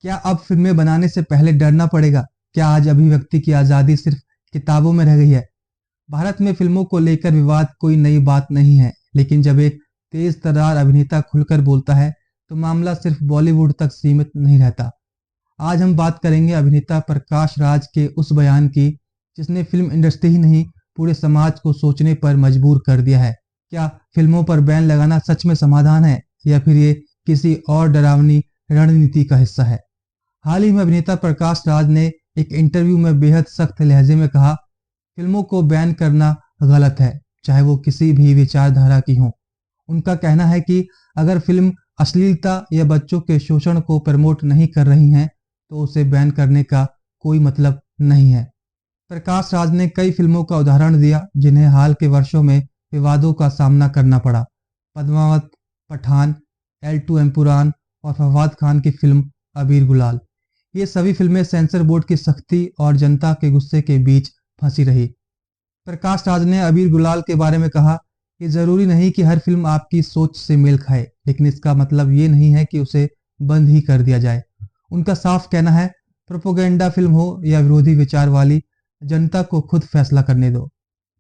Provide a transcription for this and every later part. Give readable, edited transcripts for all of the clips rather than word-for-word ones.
क्या अब फिल्में बनाने से पहले डरना पड़ेगा? क्या आज अभिव्यक्ति की आज़ादी सिर्फ किताबों में रह गई है? भारत में फिल्मों को लेकर विवाद कोई नई बात नहीं है, लेकिन जब एक तेज तर्रार अभिनेता खुलकर बोलता है, तो मामला सिर्फ बॉलीवुड तक सीमित नहीं रहता। आज हम बात करेंगे अभिनेता प्रकाश राज के उस बयान की, जिसने फिल्म इंडस्ट्री ही नहीं, पूरे समाज को सोचने पर मजबूर कर दिया है। क्या फिल्मों पर बैन लगाना सच में समाधान है, या फिर ये किसी और डरावनी रणनीति का हिस्सा है? हाल ही में अभिनेता प्रकाश राज ने एक इंटरव्यू में बेहद सख्त लहजे में कहा, फिल्मों को बैन करना गलत है, चाहे वो किसी भी विचारधारा की हो। उनका कहना है कि अगर फिल्म अश्लीलता या बच्चों के शोषण को प्रमोट नहीं कर रही हैं, तो उसे बैन करने का कोई मतलब नहीं है। प्रकाश राज ने कई फिल्मों का उदाहरण दिया जिन्हें हाल के वर्षों में विवादों का सामना करना पड़ा। पद्मावत, पठान, L2 एम्पुरान और फवाद खान की फिल्म अबीर गुलाल। ये सभी फिल्में सेंसर बोर्ड की सख्ती और जनता के गुस्से के बीच फंसी रही। प्रकाश राज ने अबीर गुलाल के बारे में कहा, ये जरूरी नहीं कि हर फिल्म आपकी सोच से मेल खाए, लेकिन इसका मतलब ये नहीं है कि उसे बंद ही कर दिया जाए। उनका साफ कहना है, प्रोपोगेंडा फिल्म हो या विरोधी विचार वाली, जनता को खुद फैसला करने दो।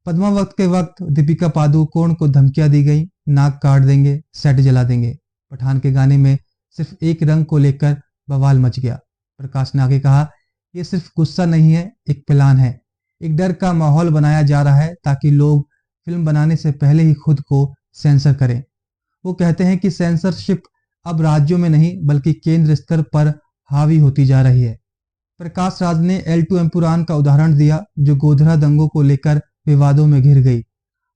पद्मावत के वक्त दीपिका पादुकोण को धमकियां दी गई, नाक काट देंगे, सेट जला देंगे। पठान के गाने में सिर्फ एक रंग को लेकर बवाल मच गया। प्रकाश ने आगे कहा, यह सिर्फ गुस्सा नहीं है, एक प्लान है। एक डर का माहौल बनाया जा रहा है ताकि लोग फिल्म बनाने से पहले ही खुद को सेंसर करें। वो कहते हैं कि सेंसरशिप अब राज्यों में नहीं बल्कि केंद्र स्तर पर हावी होती जा रही है। प्रकाश राज ने L2 एम्पुरान का उदाहरण दिया, जो गोधरा दंगों को लेकर विवादों में घिर गई।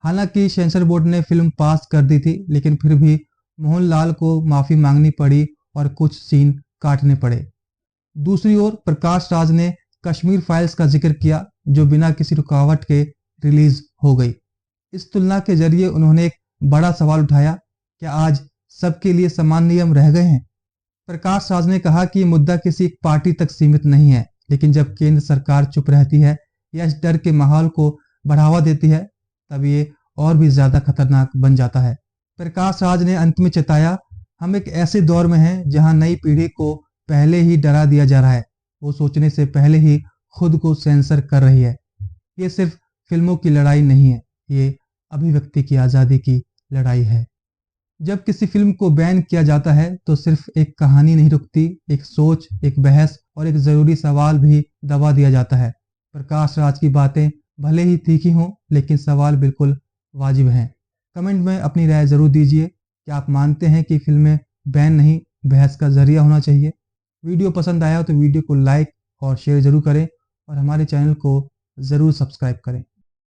हालांकि सेंसर बोर्ड ने फिल्म पास कर दी थी, लेकिन फिर भी मोहनलाल को माफी मांगनी पड़ी और कुछ सीन काटने पड़े। दूसरी ओर प्रकाश राज ने कश्मीर फाइल्स का जिक्र किया, जो बिना किसी रुकावट के रिलीज हो गई। इस तुलना के जरिए उन्होंने एक बड़ा सवाल उठाया, क्या आज सबके लिए समान नियम रह गए हैं? प्रकाश राज ने कहा कि मुद्दा किसी एक पार्टी तक सीमित नहीं है, लेकिन जब केंद्र सरकार चुप रहती है या इस डर के माहौल को बढ़ावा देती है, तब ये और भी ज्यादा खतरनाक बन जाता है। प्रकाश राज ने अंत में चेताया, हम एक ऐसे दौर में हैं जहां नई पीढ़ी को पहले ही डरा दिया जा रहा है। वो सोचने से पहले ही खुद को सेंसर कर रही है। ये सिर्फ फिल्मों की लड़ाई नहीं है, ये अभिव्यक्ति की आज़ादी की लड़ाई है। जब किसी फिल्म को बैन किया जाता है तो सिर्फ एक कहानी नहीं रुकती, एक सोच, एक बहस और एक ज़रूरी सवाल भी दबा दिया जाता है। प्रकाश राज की बातें भले ही तीखी हों, लेकिन सवाल बिल्कुल वाजिब हैं। कमेंट में अपनी राय ज़रूर दीजिए। क्या आप मानते हैं कि फिल्में बैन नहीं, बहस का जरिया होना चाहिए? वीडियो पसंद आया हो तो वीडियो को लाइक और शेयर ज़रूर करें और हमारे चैनल को ज़रूर सब्सक्राइब करें।